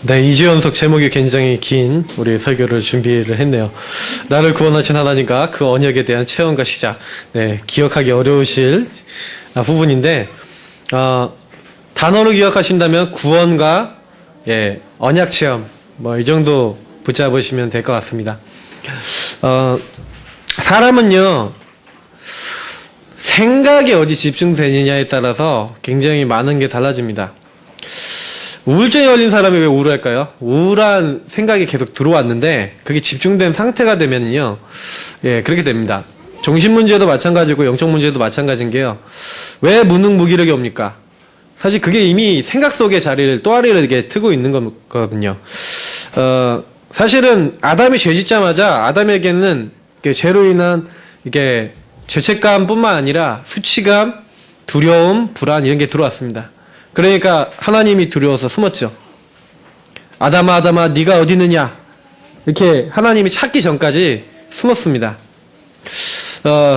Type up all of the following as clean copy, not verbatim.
네, 2주 연속 제목이 굉장히 긴 우리 설교를 준비를 했네요. 나를 구원하신 하나님과 그 언약에 대한 체험과 시작. 네, 기억하기 어려우실 부분인데, 단어로 기억하신다면 구원과 언약 체험, 이 정도 붙잡으시면 될 것 같습니다. 사람은요, 생각이 어디 집중되느냐에 따라서 굉장히 많은 게 달라집니다. 우울증에 걸린 사람이 왜 우울할까요? 우울한 생각이 계속 들어왔는데 그게 집중된 상태가 되면요, 그렇게 됩니다. 정신 문제도 마찬가지고 영적 문제도 마찬가지인 게요. 왜 무능 무기력이 옵니까? 사실 그게 이미 생각 속에 자리를 또아리를 이렇게 트고 있는 거거든요. 사실은 아담이 죄짓자마자 아담에게는 죄로 인한 이게 죄책감뿐만 아니라 수치감, 두려움, 불안 이런 게 들어왔습니다. 그러니까 하나님이 두려워서 숨었죠. 아담아 아담아 네가 어디 있느냐 이렇게 하나님이 찾기 전까지 숨었습니다.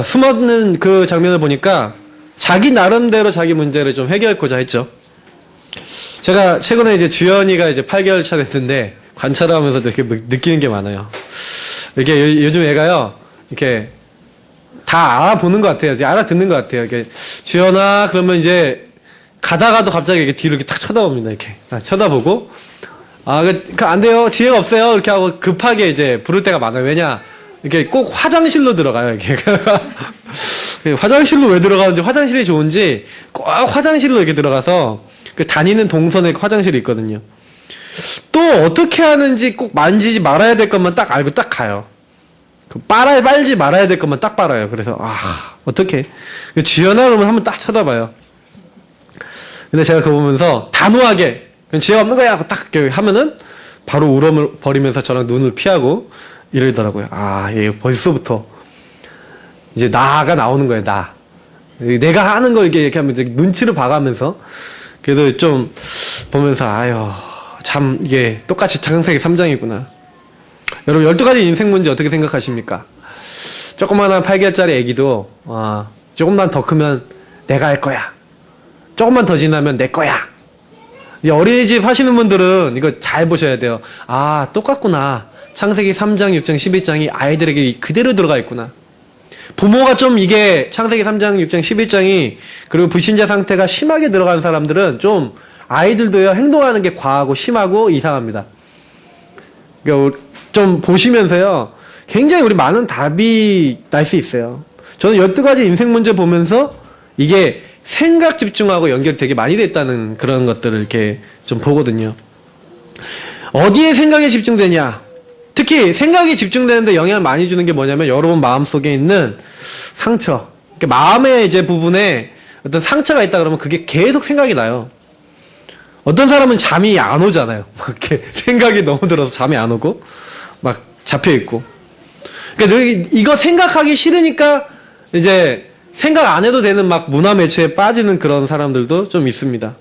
숨었는 그 장면을 보니까 자기 나름대로 자기 문제를 좀 해결하고자 했죠. 제가 최근에 이제 주연이가 이제 8개월 차 됐는데 관찰하면서도 이렇게 느끼는 게 많아요. 이게 요즘 애가요 이렇게 다 알아보는 것 같아요. 이제 알아듣는 것 같아요. 이렇게 주연아 그러면 이제 가다가도 갑자기 이렇게 뒤로 이렇게 탁 쳐다봅니다. 이렇게 쳐다보고 안 돼요. 지혜가 없어요. 이렇게 하고 급하게 이제 부를 때가 많아요. 왜냐 이렇게 꼭 화장실로 들어가요. 이렇게 화장실로 왜 들어가는지 화장실이 좋은지 꼭 화장실로 이렇게 들어가서 다니는 동선에 화장실이 있거든요. 또 어떻게 하는지 꼭 만지지 말아야 될 것만 딱 알고 딱 가요. 빨지 말아야 될 것만 딱 빨아요. 그래서 어떻게 지연아 그러면 한번 딱 쳐다봐요. 근데 제가 그거 보면서 단호하게 지혜가 없는 거야 하고 딱 하면은 바로 울음을 버리면서 저랑 눈을 피하고 이러더라고요. 얘 벌써부터 이제 나가 나오는 거예요. 내가 하는 거 이렇게 하면 이제 눈치를 봐가면서 그래도 좀 보면서 참 이게 똑같이 창세기 3장이구나. 여러분 12가지 인생 문제 어떻게 생각하십니까? 조그마한 8개월짜리 애기도 조금만 더 크면 내가 할 거야. 조금만 더 지나면 내 거야. 이제 어린이집 하시는 분들은 이거 잘 보셔야 돼요. 똑같구나. 창세기 3장, 6장, 11장이 아이들에게 그대로 들어가 있구나. 부모가 좀 이게 창세기 3장, 6장, 11장이 그리고 불신자 상태가 심하게 들어간 사람들은 좀 아이들도요 행동하는 게 과하고 심하고 이상합니다. 그러니까 좀 보시면서요 굉장히 우리 많은 답이 날 수 있어요. 저는 12가지 인생 문제 보면서 이게 생각 집중하고 연결이 되게 많이 됐다는 그런 것들을 이렇게 좀 보거든요. 어디에 생각이 집중되냐? 특히 생각이 집중되는데 영향을 많이 주는 게 뭐냐면 여러분 마음속에 있는 상처. 그러니까 마음의 이제 부분에 어떤 상처가 있다 그러면 그게 계속 생각이 나요. 어떤 사람은 잠이 안 오잖아요. 막 이렇게 생각이 너무 들어서 잠이 안 오고 막 잡혀 있고. 그러니까 이거 생각하기 싫으니까 이제 생각 안 해도 되는 막 문화 매체에 빠지는 그런 사람들도 좀 있습니다.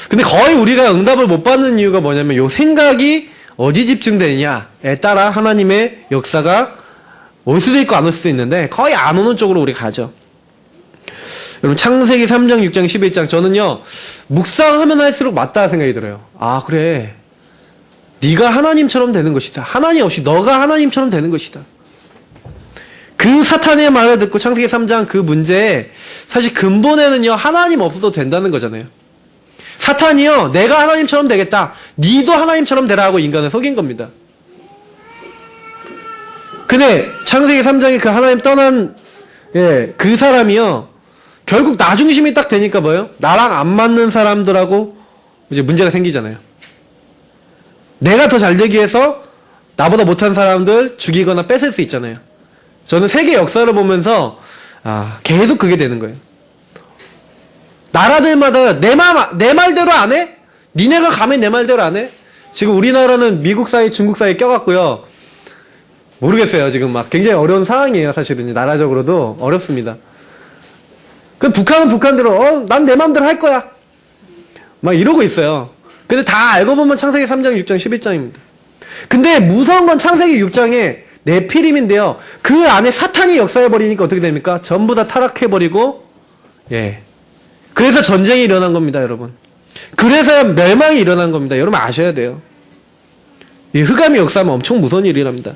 근데 거의 우리가 응답을 못 받는 이유가 뭐냐면 요 생각이 어디 집중되느냐에 따라 하나님의 역사가 올 수도 있고 안 올 수도 있는데 거의 안 오는 쪽으로 우리가 가죠. 여러분 창세기 3장, 6장, 11장 저는요 묵상하면 할수록 맞다 생각이 들어요. 그래. 네가 하나님처럼 되는 것이다. 하나님 없이 너가 하나님처럼 되는 것이다. 그 사탄의 말을 듣고 창세기 3장 그 문제에 사실 근본에는요 하나님 없어도 된다는 거잖아요. 사탄이요 내가 하나님처럼 되겠다. 니도 하나님처럼 되라 하고 인간을 속인 겁니다. 근데 창세기 3장에 그 하나님 떠난 그 사람이요 결국 나 중심이 딱 되니까 뭐예요? 나랑 안 맞는 사람들하고 이제 문제가 생기잖아요. 내가 더 잘 되기 위해서 나보다 못한 사람들 죽이거나 뺏을 수 있잖아요. 저는 세계 역사를 보면서 계속 그게 되는 거예요. 나라들마다 내 말대로 안 해? 니네가 감히 내 말대로 안 해? 지금 우리나라는 미국 사이, 중국 사이에 껴갖고요. 모르겠어요. 지금 막 굉장히 어려운 상황이에요. 사실은 나라적으로도 어렵습니다. 그 북한은 북한대로 난 내 마음대로 할 거야. 막 이러고 있어요. 근데 다 알고 보면 창세기 3장, 6장, 11장입니다. 근데 무서운 건 창세기 6장에 네피림인데요. 그 안에 사탄이 역사해버리니까 어떻게 됩니까? 전부 다 타락해버리고, 그래서 전쟁이 일어난 겁니다, 여러분. 그래서야 멸망이 일어난 겁니다. 여러분 아셔야 돼요. 이 흑암의 역사하면 엄청 무서운 일이랍니다.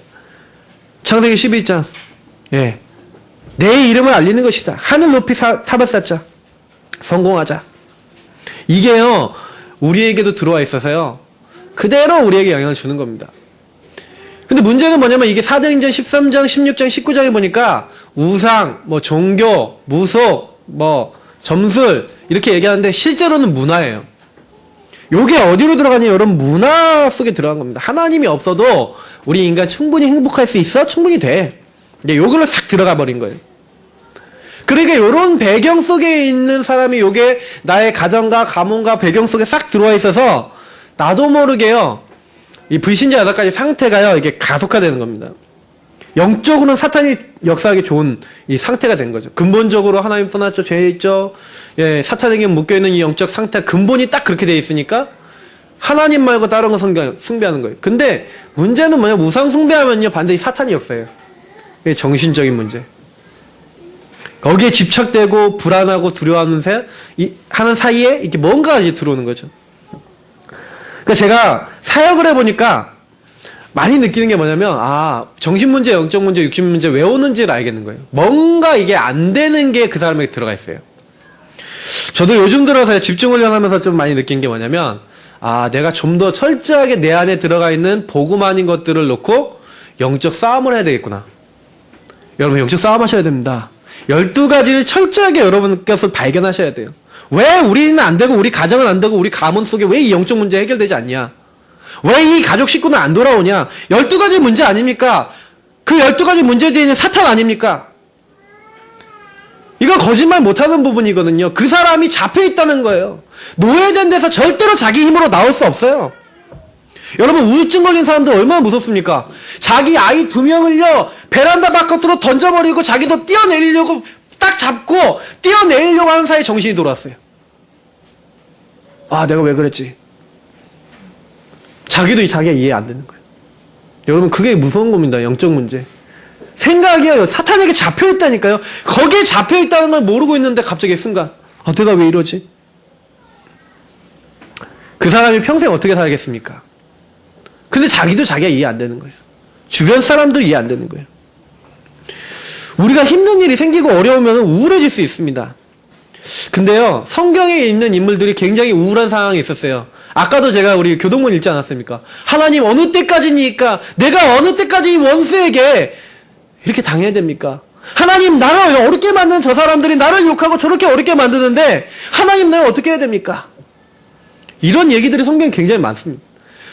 창세기 12장. 예. 내 이름을 알리는 것이다. 하늘 높이 탑을 쌓자. 성공하자. 이게요, 우리에게도 들어와 있어서요, 그대로 우리에게 영향을 주는 겁니다. 근데 문제는 뭐냐면 이게 사도행전 13장, 16장, 19장에 보니까 우상, 뭐 종교, 무속, 뭐 점술 이렇게 얘기하는데 실제로는 문화예요. 요게 어디로 들어가냐? 여러분 문화 속에 들어간 겁니다. 하나님이 없어도 우리 인간 충분히 행복할 수 있어? 충분히 돼. 근데 요걸로 싹 들어가 버린 거예요. 그러니까 요런 배경 속에 있는 사람이 요게 나의 가정과 가문과 배경 속에 싹 들어와 있어서 나도 모르게요, 이 불신자 여덟 가지 상태가요, 이게 가속화되는 겁니다. 영적으로는 사탄이 역사하기 좋은 이 상태가 된 거죠. 근본적으로 하나님 떠났죠, 죄 있죠, 예, 사탄에게 묶여있는 이 영적 상태, 근본이 딱 그렇게 돼 있으니까 하나님 말고 다른 거 숭배하는 거예요. 근데 문제는 뭐냐, 우상 숭배하면요 반드시 사탄이 역사해요. 이게 정신적인 문제. 거기에 집착되고 불안하고 두려워하는 하는 사이에 이렇게 뭔가 이제 들어오는 거죠. 그러니까 제가 사역을 해보니까 많이 느끼는 게 뭐냐면, 아, 정신문제, 영적문제, 육신문제 왜 오는지를 알겠는 거예요. 뭔가 이게 안 되는 게 그 사람에게 들어가 있어요. 저도 요즘 들어서 집중훈련하면서 좀 많이 느낀 게 뭐냐면, 아, 내가 좀 더 철저하게 내 안에 들어가 있는 복음 아닌 것들을 놓고 영적 싸움을 해야 되겠구나. 여러분 영적 싸움 하셔야 됩니다. 12가지를 철저하게 여러분 것을 발견하셔야 돼요. 왜 우리는 안 되고 우리 가정은 안 되고 우리 가문 속에 왜 이 영적 문제 해결되지 않냐? 왜 이 가족 식구는 안 돌아오냐? 12가지 문제 아닙니까? 그 12가지 문제 뒤에는 사탄 아닙니까? 이거 거짓말 못하는 부분이거든요. 그 사람이 잡혀있다는 거예요. 노예된 데서 절대로 자기 힘으로 나올 수 없어요. 여러분 우울증 걸린 사람들 얼마나 무섭습니까? 자기 아이 2명을요 베란다 바깥으로 던져버리고 자기도 뛰어내리려고 딱 잡고 뛰어내리려고 하는 사이에 정신이 돌아왔어요. 아, 내가 왜 그랬지? 자기도 자기가 이해 안 되는 거예요. 여러분 그게 무서운 겁니다. 영적 문제. 생각이요, 사탄에게 잡혀있다니까요. 거기에 잡혀있다는 걸 모르고 있는데 갑자기 순간, 아, 내가 왜 이러지? 그 사람이 평생 어떻게 살겠습니까? 근데 자기도 자기가 이해 안 되는 거예요. 주변 사람들 이해 안 되는 거예요. 우리가 힘든 일이 생기고 어려우면 우울해질 수 있습니다. 근데요, 성경에 있는 인물들이 굉장히 우울한 상황이 있었어요. 아까도 제가 우리 교동문 읽지 않았습니까? 하나님 어느 때까지니까, 내가 어느 때까지 이 원수에게 이렇게 당해야 됩니까? 하나님 나를 어렵게 만드는 저 사람들이 나를 욕하고 저렇게 어렵게 만드는데 하나님 내가 어떻게 해야 됩니까? 이런 얘기들이 성경에 굉장히 많습니다.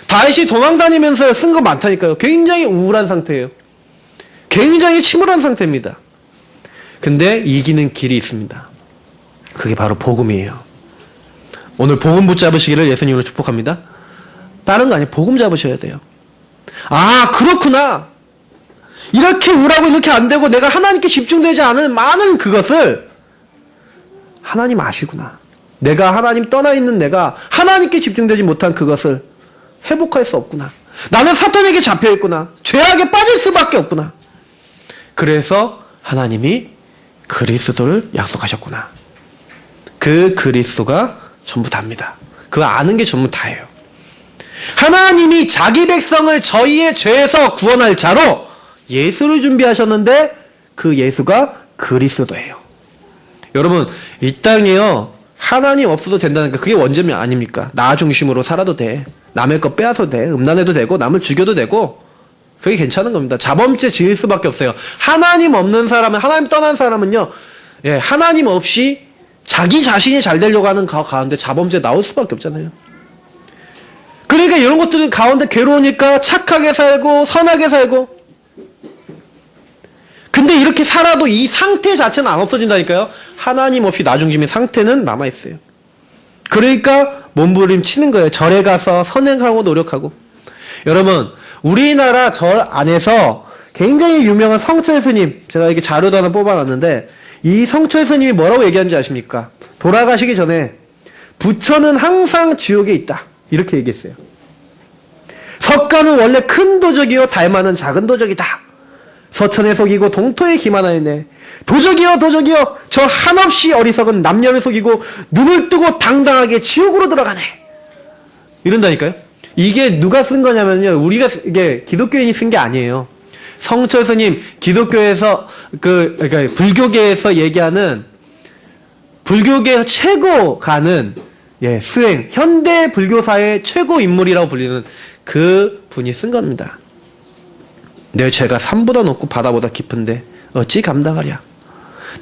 다윗이 도망다니면서 쓴 거 많다니까요. 굉장히 우울한 상태예요. 굉장히 침울한 상태입니다. 근데 이기는 길이 있습니다. 그게 바로 복음이에요. 오늘 복음 붙잡으시기를 예수님으로 축복합니다. 다른 거 아니에요. 복음 잡으셔야 돼요. 아, 그렇구나. 이렇게 우울하고 이렇게 안 되고 내가 하나님께 집중되지 않은 많은 그것을 하나님 아시구나. 내가 하나님 떠나 있는 내가 하나님께 집중되지 못한 그것을 회복할 수 없구나. 나는 사탄에게 잡혀있구나. 죄악에 빠질 수밖에 없구나. 그래서 하나님이 그리스도를 약속하셨구나. 그 그리스도가 전부 답니다. 그거 아는 게 전부 다예요. 하나님이 자기 백성을 저희의 죄에서 구원할 자로 예수를 준비하셨는데 그 예수가 그리스도예요. 여러분 이 땅에요 하나님 없어도 된다는 게 그게 원점이 아닙니까? 나 중심으로 살아도 돼. 남의 거 빼앗아도 돼. 음란해도 되고 남을 죽여도 되고 그게 괜찮은 겁니다. 자범죄 지을 수밖에 없어요. 하나님 없는 사람은, 하나님 떠난 사람은요, 예, 하나님 없이 자기 자신이 잘 되려고 하는 가운데 자범죄 나올 수밖에 없잖아요. 그러니까 이런 것들은 가운데 괴로우니까 착하게 살고 선하게 살고, 근데 이렇게 살아도 이 상태 자체는 안 없어진다니까요. 하나님 없이 나중심의 상태는 남아있어요. 그러니까 몸부림치는 거예요. 절에 가서 선행하고 노력하고. 여러분 우리나라 절 안에서 굉장히 유명한 성철 스님, 제가 이렇게 자료도 하나 뽑아놨는데 이 성철 스님이 뭐라고 얘기하는지 아십니까? 돌아가시기 전에 부처는 항상 지옥에 있다 이렇게 얘기했어요. 석가는 원래 큰 도적이요 달마는 작은 도적이다. 서천에 속이고 동토에 기만하였네. 도적이여 도적이여 저 한없이 어리석은 남녀를 속이고 눈을 뜨고 당당하게 지옥으로 들어가네. 이런다니까요. 이게 누가 쓴 거냐면요. 우리가 이게 기독교인이 쓴 게 아니에요. 성철 스님 기독교에서 그러니까 불교계에서 얘기하는 불교계 최고 가는 수행 현대 불교사의 최고 인물이라고 불리는 그 분이 쓴 겁니다. 내 죄가 산보다 높고 바다보다 깊은데 어찌 감당하랴.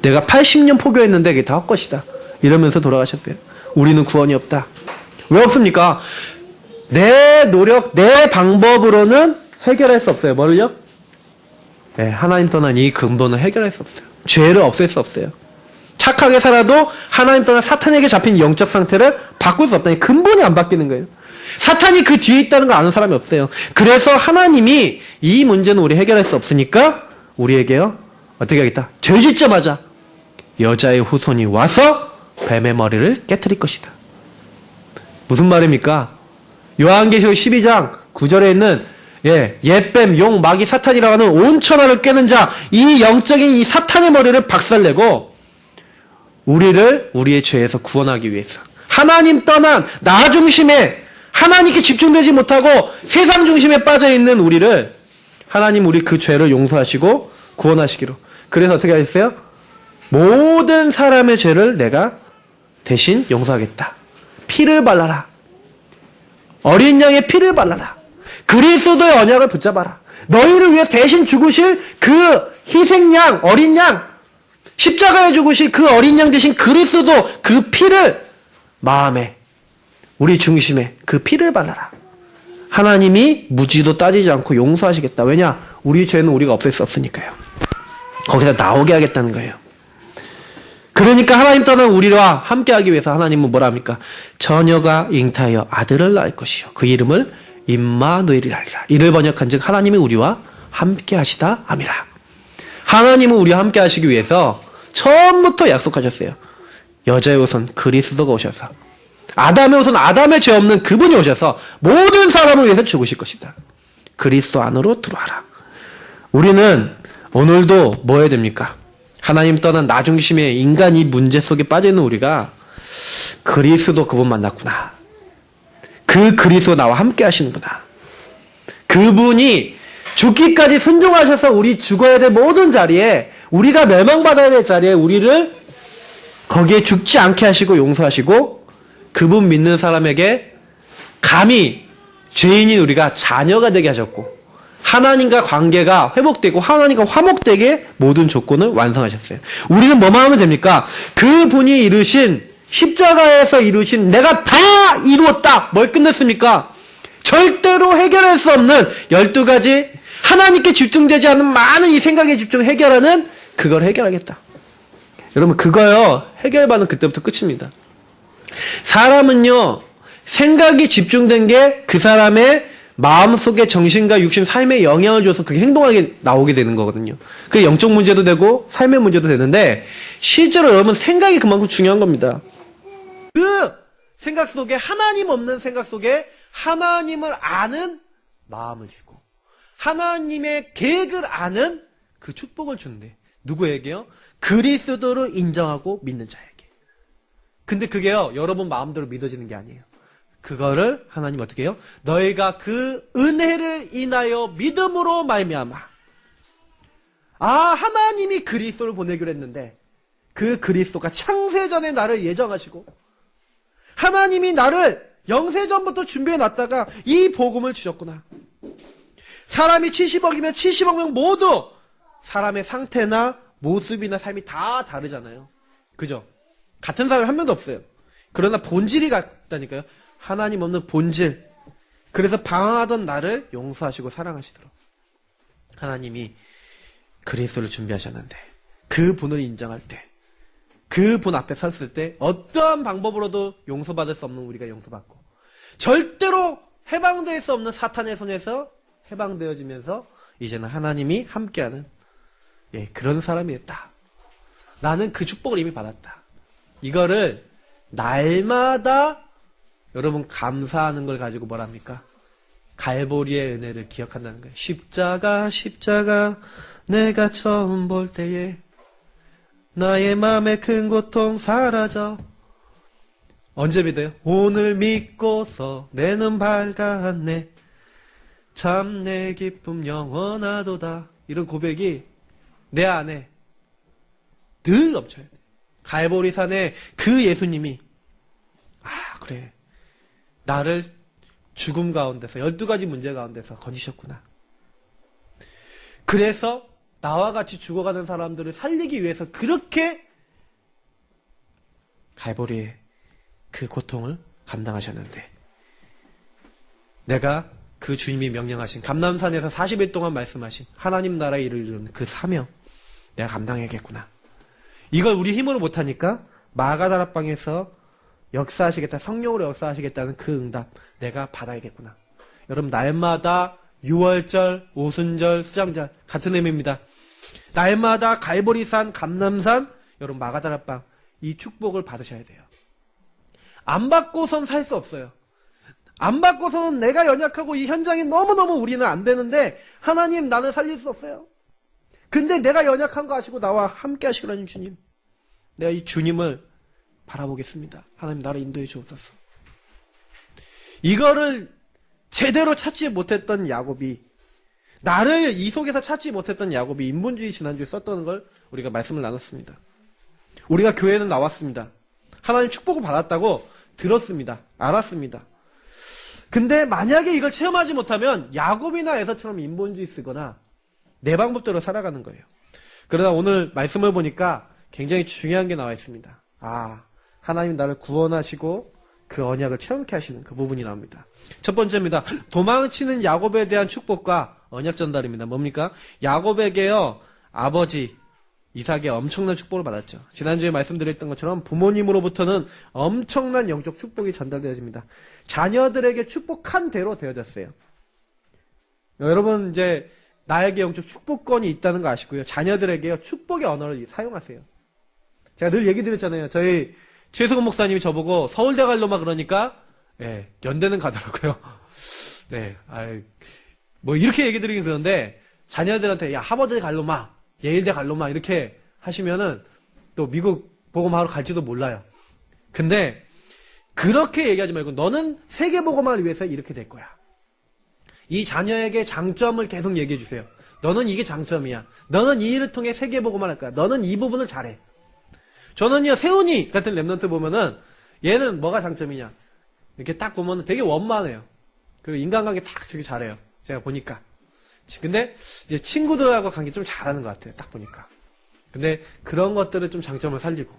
내가 80년 포교했는데 그게 다 헛것이다. 이러면서 돌아가셨어요. 우리는 구원이 없다. 왜 없습니까? 내 노력, 내 방법으로는 해결할 수 없어요. 뭐를요? 하나님 떠난 이 근본을 해결할 수 없어요. 죄를 없앨 수 없어요. 착하게 살아도 하나님 떠난 사탄에게 잡힌 영적 상태를 바꿀 수 없다니 근본이 안 바뀌는 거예요. 사탄이 그 뒤에 있다는 걸 아는 사람이 없어요. 그래서 하나님이 이 문제는 우리 해결할 수 없으니까 우리에게요. 어떻게 하겠다? 죄 짓자마자 여자의 후손이 와서 뱀의 머리를 깨트릴 것이다. 무슨 말입니까? 요한계시록 12장 9절에 있는 옛뱀, 용, 마귀, 사탄이라고 하는 온천하를 깨는 자, 이 영적인 이 사탄의 머리를 박살내고 우리를 우리의 죄에서 구원하기 위해서 하나님 떠난 나 중심에 하나님께 집중되지 못하고 세상 중심에 빠져있는 우리를 하나님 우리 그 죄를 용서하시고 구원하시기로. 그래서 어떻게 하셨어요? 모든 사람의 죄를 내가 대신 용서하겠다. 피를 발라라. 어린 양의 피를 발라라. 그리스도의 언약을 붙잡아라. 너희를 위해 대신 죽으실 그 희생양, 어린 양, 십자가에 죽으실 그 어린 양 대신 그리스도 그 피를 마음에, 우리 중심에 그 피를 발라라. 하나님이 무지도 따지지 않고 용서하시겠다. 왜냐? 우리 죄는 우리가 없앨 수 없으니까요. 거기다 나오게 하겠다는 거예요. 그러니까 하나님 떠난 우리와 함께하기 위해서 하나님은 뭐라 합니까? 처녀가 잉타하여 아들을 낳을 것이요 그 이름을 임마누엘이라 하리라. 이를 번역한즉 하나님이 우리와 함께하시다 함이라. 하나님은 우리와 함께하시기 위해서 처음부터 약속하셨어요. 여자의 후손 그리스도가 오셔서 아담의 후손 아담의 죄 없는 그분이 오셔서 모든 사람을 위해서 죽으실 것이다. 그리스도 안으로 들어와라. 우리는 오늘도 뭐 해야 됩니까? 하나님 떠난 나 중심의 인간 이 문제 속에 빠져있는 우리가 그리스도 그분 만났구나. 그 그리스도 나와 함께 하시는구나. 그분이 죽기까지 순종하셔서 우리 죽어야 될 모든 자리에 우리가 멸망받아야 될 자리에 우리를 거기에 죽지 않게 하시고 용서하시고 그분 믿는 사람에게 감히 죄인인 우리가 자녀가 되게 하셨고 하나님과 관계가 회복되고 하나님과 화목되게 모든 조건을 완성하셨어요. 우리는 뭐만 하면 됩니까? 그분이 이루신 십자가에서 이루신 내가 다 이루었다. 뭘 끝냈습니까? 절대로 해결할 수 없는 12가지 하나님께 집중되지 않은 많은 이 생각에 집중 해결하는 그걸 해결하겠다. 여러분 그거요. 해결받는 그때부터 끝입니다. 사람은요. 생각이 집중된 게 그 사람의 마음속에 정신과 육신, 삶에 영향을 줘서 그게 행동하게 나오게 되는 거거든요. 그게 영적 문제도 되고 삶의 문제도 되는데 실제로 여러분 생각이 그만큼 중요한 겁니다. 그 생각 속에 하나님 없는 생각 속에 하나님을 아는 마음을 주고 하나님의 계획을 아는 그 축복을 주는데 누구에게요? 그리스도를 인정하고 믿는 자에게. 근데 그게요 여러분 마음대로 믿어지는 게 아니에요. 그거를 하나님 어떻게 해요? 너희가 그 은혜를 인하여 믿음으로 말미암아. 하나님이 그리스도를 보내기로 했는데 그 그리스도가 창세전에 나를 예정하시고 하나님이 나를 영세전부터 준비해놨다가 이 복음을 주셨구나. 사람이 70억이면 70억 명 모두 사람의 상태나 모습이나 삶이 다 다르잖아요. 그죠? 같은 사람이 한 명도 없어요. 그러나 본질이 같다니까요. 하나님 없는 본질. 그래서 방황하던 나를 용서하시고 사랑하시도록 하나님이 그리스도를 준비하셨는데 그 분을 인정할 때 그 분 앞에 섰을 때 어떠한 방법으로도 용서받을 수 없는 우리가 용서받고 절대로 해방될 수 없는 사탄의 손에서 해방되어지면서 이제는 하나님이 함께하는 그런 사람이 됐다. 나는 그 축복을 이미 받았다. 이거를 날마다 여러분 감사하는 걸 가지고 뭐랍니까? 갈보리의 은혜를 기억한다는 거예요. 십자가 십자가 내가 처음 볼 때에 나의 맘의 큰 고통 사라져. 언제 믿어요? 오늘 믿고서 내 눈 밝았네. 참 내 기쁨 영원하도다. 이런 고백이 내 안에 늘 넘쳐야 돼. 갈보리산에 그 예수님이 그래, 나를 죽음 가운데서 12가지 문제 가운데서 건지셨구나. 그래서 나와 같이 죽어가는 사람들을 살리기 위해서 그렇게 갈보리의 그 고통을 감당하셨는데, 내가 그 주님이 명령하신 감람산에서 40일 동안 말씀하신 하나님 나라의 일을 이루는 그 사명, 내가 감당해야겠구나. 이걸 우리 힘으로 못하니까 마가다락방에서 역사하시겠다, 성령으로 역사하시겠다는 그 응답 내가 받아야겠구나. 여러분, 날마다 6월절, 오순절, 수장절 같은 의미입니다. 날마다 갈보리산, 감람산, 여러분 마가다락방 이 축복을 받으셔야 돼요. 안 받고선 살 수 없어요. 안 받고서는 내가 연약하고 이 현장이 너무너무 우리는 안 되는데, 하나님 나는 살릴 수 없어요. 근데 내가 연약한 거 아시고 나와 함께 하시라는 주님, 내가 이 주님을 바라보겠습니다. 하나님 나를 인도해 주옵소서. 이거를 제대로 찾지 못했던 야곱이, 나를 이 속에서 찾지 못했던 야곱이 인본주의 지난주에 썼던 걸 우리가 말씀을 나눴습니다. 우리가 교회는 나왔습니다. 하나님 축복을 받았다고 들었습니다. 알았습니다. 근데 만약에 이걸 체험하지 못하면 야곱이나 에서처럼 인본주의 쓰거나 내 방법대로 살아가는 거예요. 그러나 오늘 말씀을 보니까 굉장히 중요한 게 나와 있습니다. 하나님 나를 구원하시고 그 언약을 체험케 하시는 그 부분이 나옵니다. 첫 번째입니다. 도망치는 야곱에 대한 축복과 언약 전달입니다. 뭡니까? 야곱에게요, 아버지 이삭의 엄청난 축복을 받았죠. 지난주에 말씀드렸던 것처럼 부모님으로부터는 엄청난 영적 축복이 전달되어집니다. 자녀들에게 축복한 대로 되어졌어요. 여러분, 이제 나에게 영적 축복권이 있다는 거 아시고요. 자녀들에게요, 축복의 언어를 사용하세요. 제가 늘 얘기 드렸잖아요. 저희 최수근 목사님이 저보고 서울대 갈로마 그러니까, 연대는 가더라고요. 뭐 이렇게 얘기 드리긴 그러는데, 자녀들한테 야, 하버드 갈로마, 예일대 갈로마 이렇게 하시면은 또 미국 복음하러 갈지도 몰라요. 근데 그렇게 얘기하지 말고 너는 세계 복음을 위해서 이렇게 될 거야. 이 자녀에게 장점을 계속 얘기해 주세요. 너는 이게 장점이야. 너는 이 일을 통해 세계 복음을 할 거야. 너는 이 부분을 잘해. 저는요, 세훈이 같은 랩런트 보면은 얘는 뭐가 장점이냐, 이렇게 딱 보면은 되게 원만해요. 그리고 인간관계 딱 되게 잘해요. 제가 보니까. 근데 이제 친구들하고 관계 좀 잘하는 것 같아요. 딱 보니까. 근데 그런 것들을 좀 장점을 살리고,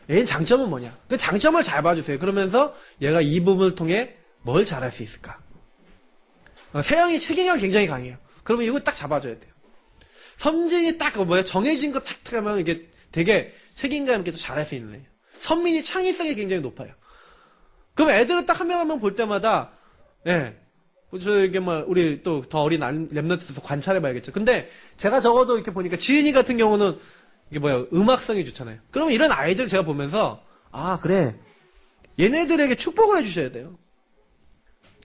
얘는 장점은 뭐냐? 그 장점을 잘 봐주세요. 그러면서 얘가 이 부분을 통해 뭘 잘할 수 있을까? 세영이 책임감 굉장히 강해요. 그러면 이거 딱 잡아줘야 돼요. 섬진이 딱 정해진 거 탁 하면 이게 되게 책임감 있게 또 잘할 수 있는 애예요. 선민이 창의성이 굉장히 높아요. 그럼 애들은 딱 한 명 한 명 볼 때마다, 이게 우리 또 더 어린 랩런트도 관찰해봐야겠죠. 근데 제가 적어도 이렇게 보니까 지은이 같은 경우는 이게 음악성이 좋잖아요. 그러면 이런 아이들 제가 보면서, 그래. 얘네들에게 축복을 해주셔야 돼요.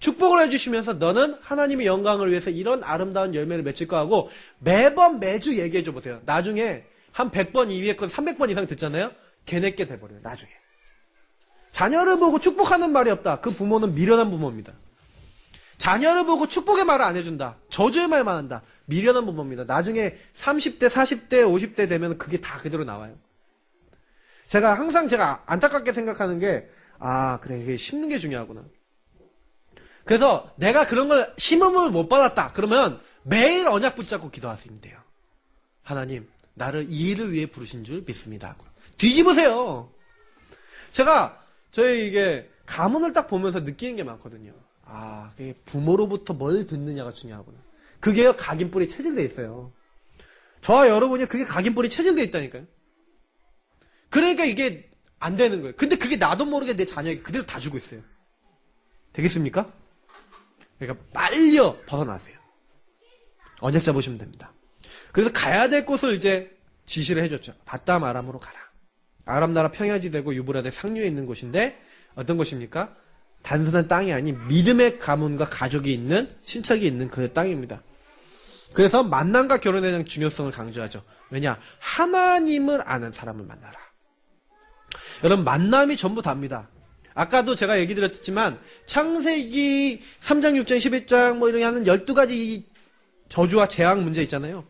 축복을 해주시면서 너는 하나님의 영광을 위해서 이런 아름다운 열매를 맺을 거 하고 매주 얘기해줘 보세요. 나중에 한 100번, 200번, 300번 이상 듣잖아요? 걔네께 돼버려요, 나중에. 자녀를 보고 축복하는 말이 없다. 그 부모는 미련한 부모입니다. 자녀를 보고 축복의 말을 안 해준다. 저주의 말만 한다. 미련한 부모입니다. 나중에 30대, 40대, 50대 되면 그게 다 그대로 나와요. 제가 항상 안타깝게 생각하는 게, 그래, 이게 심는 게 중요하구나. 그래서 내가 그런 걸 심음을 못 받았다. 그러면 매일 언약 붙잡고 기도하시면 돼요. 하나님, 나를 이 일을 위해 부르신 줄 믿습니다. 뒤집으세요. 저희 이게 가문을 딱 보면서 느끼는 게 많거든요. 그게 부모로부터 뭘 듣느냐가 중요하구나. 그게 각인뿔이 체질돼 있어요. 저와 여러분이 그게 각인뿔이 체질돼 있다니까요. 그러니까 이게 안 되는 거예요. 근데 그게 나도 모르게 내 자녀에게 그대로 다 주고 있어요. 되겠습니까? 그러니까 빨리 벗어나세요. 언약 잡으시면 됩니다. 그래서 가야 될 곳을 이제 지시를 해줬죠. 바담 아람으로 가라. 아람 나라 평야지 되고 유브라데 상류에 있는 곳인데 어떤 곳입니까? 단순한 땅이 아닌 믿음의 가문과 가족이 있는 친척이 있는 그 땅입니다. 그래서 만남과 결혼에 대한 중요성을 강조하죠. 왜냐? 하나님을 아는 사람을 만나라. 여러분 만남이 전부 답니다. 아까도 제가 얘기 드렸지만 창세기 3장, 6장, 11장 뭐 이런 하는 12가지 저주와 재앙 문제 있잖아요.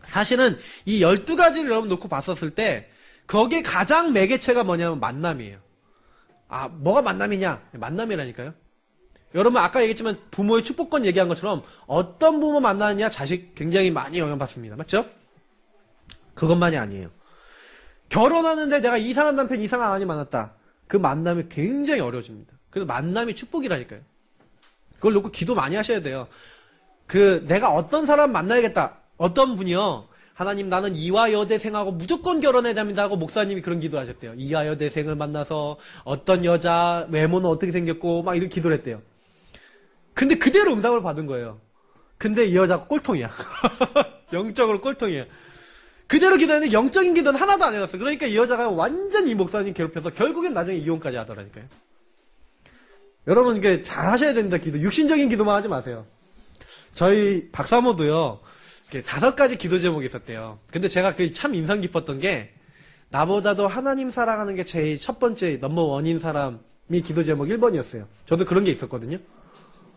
사실은 이 12가지를 여러분 놓고 봤었을 때 거기에 가장 매개체가 뭐냐면 만남이에요. 아, 뭐가 만남이냐? 만남이라니까요. 여러분 아까 얘기했지만 부모의 축복권 얘기한 것처럼 어떤 부모 만나느냐 자식 굉장히 많이 영향받습니다. 맞죠? 그것만이 아니에요. 결혼하는데 내가 이상한 남편, 이상한 아내 만났다. 그 만남이 굉장히 어려워집니다. 그래서 만남이 축복이라니까요. 그걸 놓고 기도 많이 하셔야 돼요. 내가 어떤 사람 만나야겠다. 어떤 분이요. 하나님 나는 이화 여대생하고 무조건 결혼해야 됩니다 하고 목사님이 그런 기도를 하셨대요. 이화 여대생을 만나서 어떤 여자 외모는 어떻게 생겼고 막 이런 기도를 했대요. 근데 그대로 응답을 받은 거예요. 근데 이 여자가 꼴통이야. 영적으로 꼴통이야. 그대로 기도했는데 영적인 기도는 하나도 안 해놨어. 그러니까 이 여자가 완전 히 목사님 괴롭혀서 결국엔 나중에 이혼까지 하더라니까요. 여러분 이게 잘 하셔야 됩니다. 기도. 육신적인 기도만 하지 마세요. 저희 박사모도요. 5가지 기도 제목이 있었대요. 근데 제가 참 인상 깊었던 게 나보다도 하나님 사랑하는 게 제일 첫 번째 넘버원인 사람이 기도 제목 1번이었어요. 저도 그런 게 있었거든요.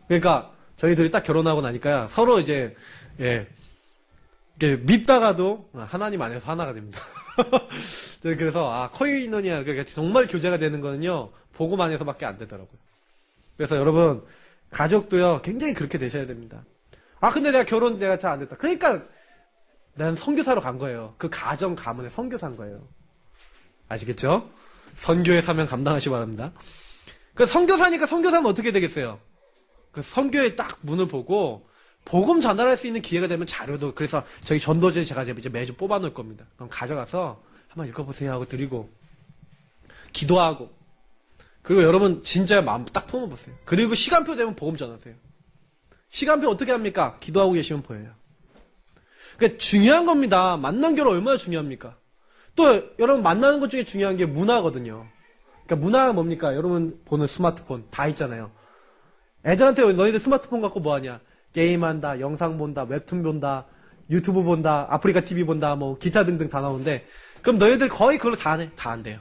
그러니까 저희들이 딱 결혼하고 나니까 서로 이제 밉다가도 하나님 안에서 하나가 됩니다. 그래서 코이노니아 그러니까 정말 교제가 되는 거는요 복음 안에서밖에 안 되더라고요. 그래서 여러분 가족도요 굉장히 그렇게 되셔야 됩니다. 근데 내가 잘 안 됐다. 그러니까 난 선교사로 간 거예요. 그 가정 가문의 선교사인 거예요. 아시겠죠? 선교의 사명 감당하시기 바랍니다. 그 선교사니까 선교사는 어떻게 되겠어요? 그 선교의 딱 문을 보고 복음 전달할 수 있는 기회가 되면 자료도 그래서 저희 전도지에 제가 이제 매주 뽑아놓을 겁니다. 그럼 가져가서 한번 읽어보세요 하고 드리고 기도하고 그리고 여러분 진짜 마음 딱 품어보세요. 그리고 시간표 되면 복음 전하세요. 시간표 어떻게 합니까? 기도하고 계시면 보여요. 그러니까 중요한 겁니다. 만난 결혼 얼마나 중요합니까? 또 여러분 만나는 것 중에 중요한 게 문화거든요. 그러니까 문화가 뭡니까? 여러분 보는 스마트폰 다 있잖아요. 애들한테 너희들 스마트폰 갖고 뭐하냐? 게임한다, 영상 본다, 웹툰 본다, 유튜브 본다, 아프리카 TV 본다, 뭐 기타 등등 다 나오는데 그럼 너희들 거의 그걸로 다 안 해? 다 안 돼요.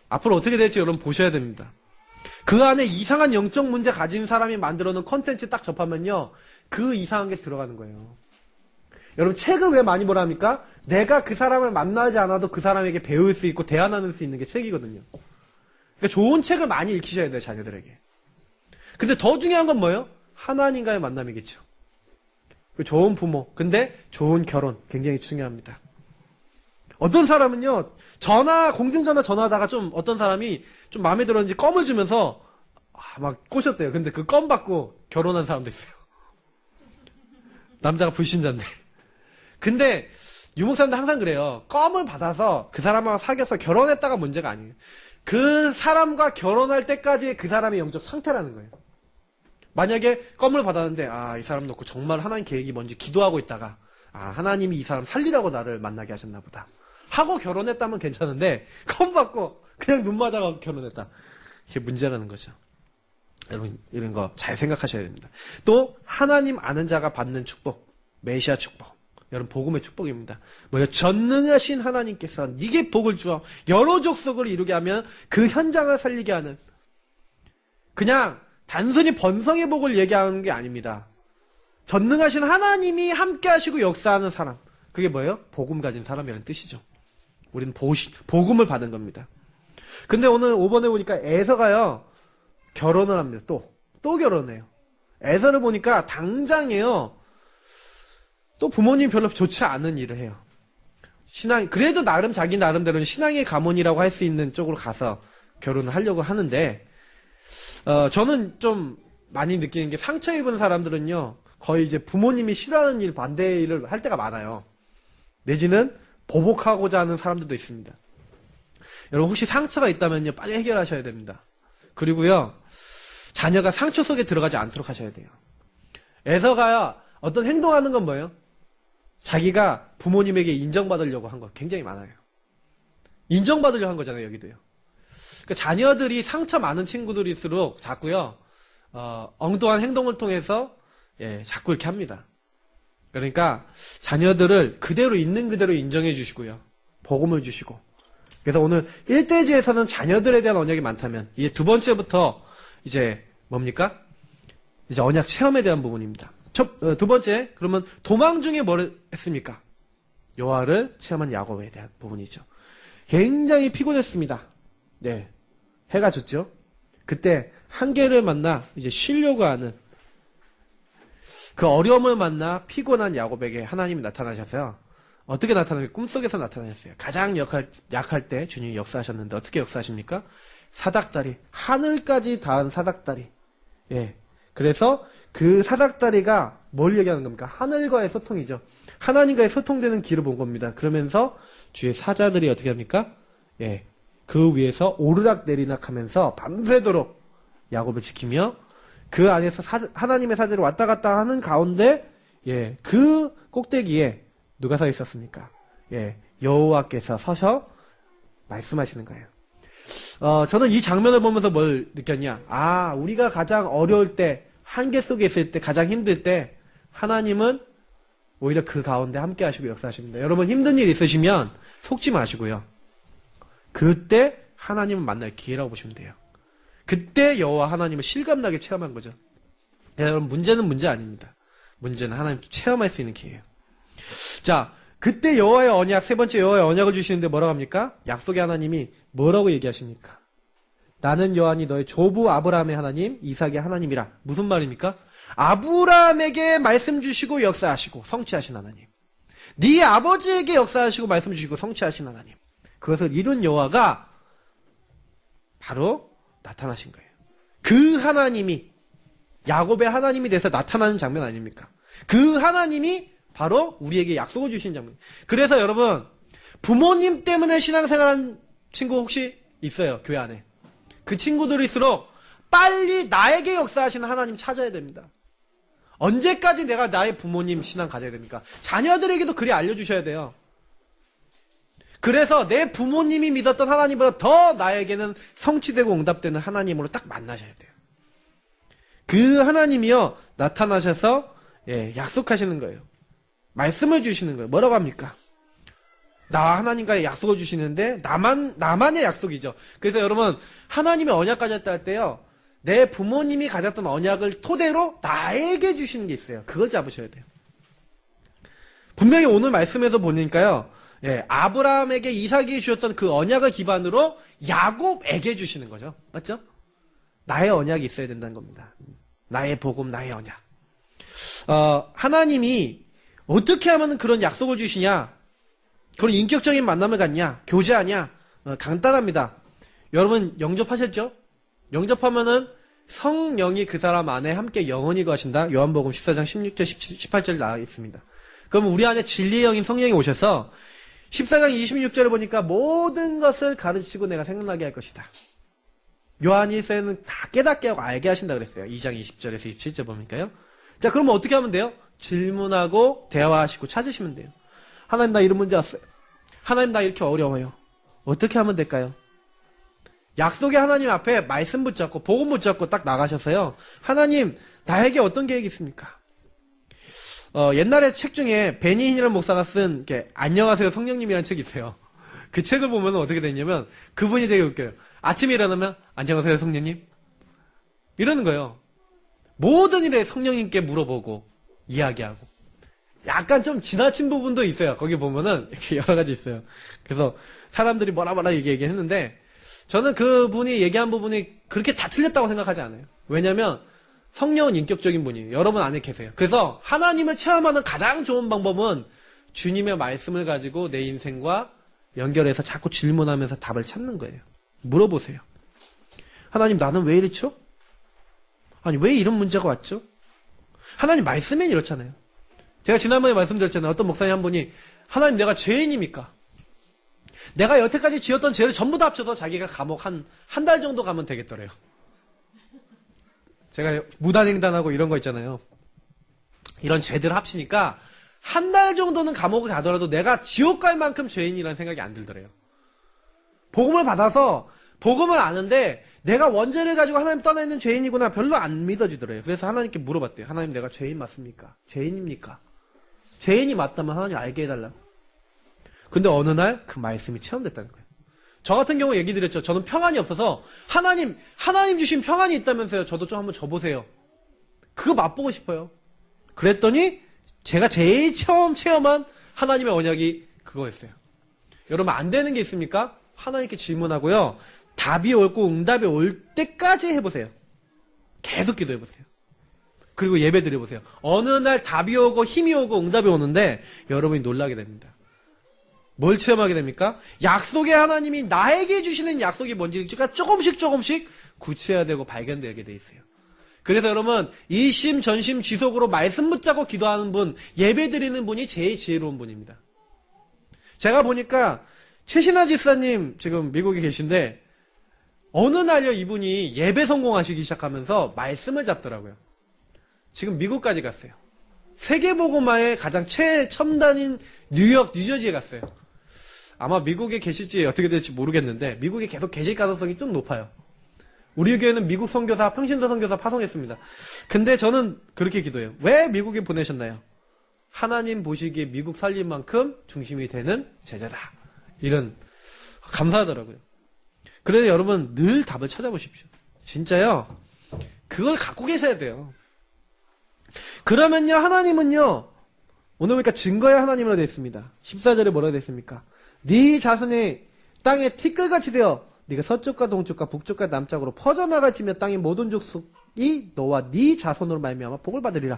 앞으로 어떻게 될지 여러분 보셔야 됩니다. 그 안에 이상한 영적 문제 가진 사람이 만들어 놓은 컨텐츠 딱 접하면요 그 이상한 게 들어가는 거예요. 여러분 책을 왜 많이 보라 합니까? 내가 그 사람을 만나지 않아도 그 사람에게 배울 수 있고 대화 나눌 수 있는 게 책이거든요. 그러니까 좋은 책을 많이 읽히셔야 돼요 자녀들에게. 근데 더 중요한 건 뭐예요? 하나님과의 만남이겠죠. 좋은 부모, 근데 좋은 결혼 굉장히 중요합니다. 어떤 사람은요 공중전화 전화하다가 좀 어떤 사람이 좀 마음에 들었는지 껌을 주면서 막 꼬셨대요. 근데 그 껌 받고 결혼한 사람도 있어요. 남자가 불신자인데. 근데 유목사님도 항상 그래요. 껌을 받아서 그 사람하고 사귀어서 결혼했다가 문제가 아니에요. 그 사람과 결혼할 때까지 그 사람의 영적 상태라는 거예요. 만약에 껌을 받았는데 이 사람 놓고 정말 하나님 계획이 뭔지 기도하고 있다가 하나님이 이 사람 살리라고 나를 만나게 하셨나 보다 하고 결혼했다면 괜찮은데 껌 받고 그냥 눈 맞아가고 결혼했다. 이게 문제라는 거죠. 여러분 이런 거 잘 생각하셔야 됩니다. 또 하나님 아는 자가 받는 축복, 메시아 축복. 여러분 복음의 축복입니다. 전능하신 하나님께서 네게 복을 주어 여러 족속을 이루게 하면 그 현장을 살리게 하는 그냥 단순히 번성의 복을 얘기하는 게 아닙니다. 전능하신 하나님이 함께 하시고 역사하는 사람. 그게 뭐예요? 복음 가진 사람이라는 뜻이죠. 우리는 복음을 받은 겁니다. 근데 오늘 5번에 보니까 에서가요. 결혼을 합니다. 또 결혼해요. 에서를 보니까 당장에요. 또 부모님 별로 좋지 않은 일을 해요. 그래도 자기 나름대로는 신앙의 가문이라고 할 수 있는 쪽으로 가서 결혼을 하려고 하는데 저는 좀 많이 느끼는 게 상처 입은 사람들은요 거의 이제 부모님이 싫어하는 일 반대 일을 할 때가 많아요. 내지는 보복하고자 하는 사람들도 있습니다. 여러분 혹시 상처가 있다면요 빨리 해결하셔야 됩니다. 그리고요 자녀가 상처 속에 들어가지 않도록 하셔야 돼요. 에서가요 어떤 행동하는 건 뭐예요? 자기가 부모님에게 인정받으려고 한 거 굉장히 많아요. 인정받으려고 한 거잖아요 여기도요. 그러니까 자녀들이 상처 많은 친구들일수록 자꾸요, 엉뚱한 행동을 통해서, 예, 자꾸 이렇게 합니다. 그러니까 자녀들을 그대로 있는 그대로 인정해 주시고요. 복음을 주시고. 그래서 오늘 1대주에서는 자녀들에 대한 언약이 많다면, 이제 두 번째부터 이제 뭡니까? 이제 언약 체험에 대한 부분입니다. 두 번째, 그러면 도망 중에 뭘 했습니까? 여호와를 체험한 야곱에 대한 부분이죠. 굉장히 피곤했습니다. 네. 해가 졌죠. 그때 한계를 만나 이제 쉬려고 하는 그 어려움을 만나 피곤한 야곱에게 하나님이 나타나셔서요. 어떻게 나타나요? 꿈속에서 나타나셨어요. 가장 약할 때 주님이 역사하셨는데 어떻게 역사하십니까? 사닥다리, 하늘까지 닿은 사닥다리. 예. 그래서 그 사닥다리가 뭘 얘기하는 겁니까? 하늘과의 소통이죠. 하나님과의 소통되는 길을 본 겁니다. 그러면서 주의 사자들이 어떻게 합니까? 예. 그 위에서 오르락 내리락 하면서 밤새도록 야곱을 지키며 그 안에서 하나님의 사자를 왔다 갔다 하는 가운데, 예. 그 꼭대기에 누가 서 있었습니까? 예. 여호와께서 서셔 말씀하시는 거예요. 저는 이 장면을 보면서 뭘 느꼈냐? 아, 우리가 가장 어려울 때, 한계 속에 있을 때, 가장 힘들 때, 하나님은 오히려 그 가운데 함께 하시고 역사하십니다. 여러분 힘든 일 있으시면 속지 마시고요. 그때 하나님을 만날 기회라고 보시면 돼요. 그때 여호와 하나님을 실감나게 체험한 거죠. 여러분 문제는 문제 아닙니다. 문제는 하나님 체험할 수 있는 기회예요. 자, 그때 여호와의 언약, 세 번째 여호와의 언약을 주시는데 뭐라고 합니까? 약속의 하나님이 뭐라고 얘기하십니까? 나는 여호와니 너의 조부 아브라함의 하나님, 이삭의 하나님이라. 무슨 말입니까? 아브라함에게 말씀 주시고 역사하시고 성취하신 하나님. 네 아버지에게 역사하시고 말씀 주시고 성취하신 하나님. 그것을 이룬 여호와가 바로 나타나신 거예요. 그 하나님이 야곱의 하나님이 돼서 나타나는 장면 아닙니까? 그 하나님이 바로 우리에게 약속을 주신 장면. 그래서 여러분 부모님 때문에 신앙생활한 친구 혹시 있어요? 교회 안에. 그 친구들일수록 빨리 나에게 역사하시는 하나님 찾아야 됩니다. 언제까지 내가 나의 부모님 신앙 가져야 됩니까? 자녀들에게도 그리 알려주셔야 돼요. 그래서 내 부모님이 믿었던 하나님보다 더 나에게는 성취되고 응답되는 하나님으로 딱 만나셔야 돼요. 그 하나님이요 나타나셔서 약속하시는 거예요. 말씀을 주시는 거예요. 뭐라고 합니까? 나와 하나님과의 약속을 주시는데 나만의 약속이죠. 그래서 여러분 하나님의 언약 가졌다 할 때요. 내 부모님이 가졌던 언약을 토대로 나에게 주시는 게 있어요. 그걸 잡으셔야 돼요. 분명히 오늘 말씀에서 보니까요. 아브라함에게 이삭이 주셨던 그 언약을 기반으로 야곱에게 주시는 거죠. 맞죠? 나의 언약이 있어야 된다는 겁니다. 나의 복음, 나의 언약. 하나님이 어떻게 하면 그런 약속을 주시냐? 그런 인격적인 만남을 갖냐? 교제하냐? 간단합니다. 여러분 영접하셨죠? 영접하면은 성령이 그 사람 안에 함께 영원히 거하신다. 요한복음 14장 16절 18절 나와 있습니다. 그러면 우리 안에 진리의 영인 성령이 오셔서 14장 26절을 보니까 모든 것을 가르치고 내가 생각나게 할 것이다. 요한일서에는 다 깨닫게 하고 알게 하신다 그랬어요. 2장 20절에서 27절 보니까요. 자, 그러면 어떻게 하면 돼요? 질문하고 대화하시고 찾으시면 돼요. 하나님 나 이런 문제 왔어요. 하나님 나 이렇게 어려워요. 어떻게 하면 될까요? 약속의 하나님 앞에 말씀 붙잡고 복음 붙잡고 딱 나가셨어요. 하나님 나에게 어떤 계획이 있습니까? 옛날에 책 중에 베니힌이라는 목사가 쓴 안녕하세요 성령님이라는 책이 있어요. 그 책을 보면 어떻게 되냐면 그분이 되게 웃겨요. 아침에 일어나면 안녕하세요 성령님 이러는 거예요. 모든 일에 성령님께 물어보고 이야기하고 약간 좀 지나친 부분도 있어요. 거기 보면은 이렇게 여러 가지 있어요. 그래서 사람들이 뭐라 얘기했는데 저는 그분이 얘기한 부분이 그렇게 다 틀렸다고 생각하지 않아요. 왜냐면 성령은 인격적인 분이에요. 여러분 안에 계세요. 그래서 하나님을 체험하는 가장 좋은 방법은 주님의 말씀을 가지고 내 인생과 연결해서 자꾸 질문하면서 답을 찾는 거예요. 물어보세요. 하나님 나는 왜 이렇죠? 아니 왜 이런 문제가 왔죠? 하나님 말씀엔 이렇잖아요. 제가 지난번에 말씀드렸잖아요. 어떤 목사님 한 분이 하나님 내가 죄인입니까? 내가 여태까지 지었던 죄를 전부 다 합쳐서 자기가 감옥 한 달 정도 가면 되겠더래요. 제가 무단횡단하고 이런 거 있잖아요. 이런 죄들 합치니까 한 달 정도는 감옥을 가더라도 내가 지옥 갈 만큼 죄인이라는 생각이 안 들더래요. 복음을 받아서 복음을 아는데 내가 원죄를 가지고 하나님 떠나 있는 죄인이구나 별로 안 믿어지더래요. 그래서 하나님께 물어봤대요. 하나님 내가 죄인 맞습니까? 죄인입니까? 죄인이 맞다면 하나님 알게 해달라고. 근데 어느 날 그 말씀이 체험됐다는 거예요. 저 같은 경우 얘기 드렸죠. 저는 평안이 없어서 하나님 주신 평안이 있다면서요. 저도 좀 한번 줘보세요. 그거 맛보고 싶어요. 그랬더니 제가 제일 처음 체험한 하나님의 언약이 그거였어요. 여러분 안 되는 게 있습니까? 하나님께 질문하고요. 답이 옳고 응답이 올 때까지 해보세요. 계속 기도해보세요. 그리고 예배 드려보세요. 어느 날 답이 오고 힘이 오고 응답이 오는데 여러분이 놀라게 됩니다. 뭘 체험하게 됩니까? 약속의 하나님이 나에게 주시는 약속이 뭔지가 조금씩 구체화되고 되고 발견되게 돼 있어요. 그래서 여러분 일심 전심 지속으로 말씀 붙잡고 기도하는 분, 예배 드리는 분이 제일 지혜로운 분입니다. 제가 보니까 최신하 집사님 지금 미국에 계신데 어느 날요 이분이 예배 성공하시기 시작하면서 말씀을 잡더라고요. 지금 미국까지 갔어요. 세계복음화의 가장 최첨단인 뉴욕, 뉴저지에 갔어요. 아마 미국에 계실지 어떻게 될지 모르겠는데 미국에 계속 계실 가능성이 좀 높아요. 우리 교회는 미국 선교사, 평신도 선교사 파송했습니다. 근데 저는 그렇게 기도해요. 왜 미국에 보내셨나요? 하나님 보시기에 미국 살림 만큼 중심이 되는 제자다. 이런 감사하더라고요. 그래서 여러분 늘 답을 찾아보십시오. 진짜요. 그걸 갖고 계셔야 돼요. 그러면요 하나님은요 오늘 보니까 증거의 하나님으로 되어 있습니다. 14절에 뭐라고 되어 있습니까? 네 자손이 땅에 티끌같이 되어 네가 서쪽과 동쪽과 북쪽과 남쪽으로 퍼져나갈지며 땅의 모든 족속이 너와 네 자손으로 말미암아 복을 받으리라.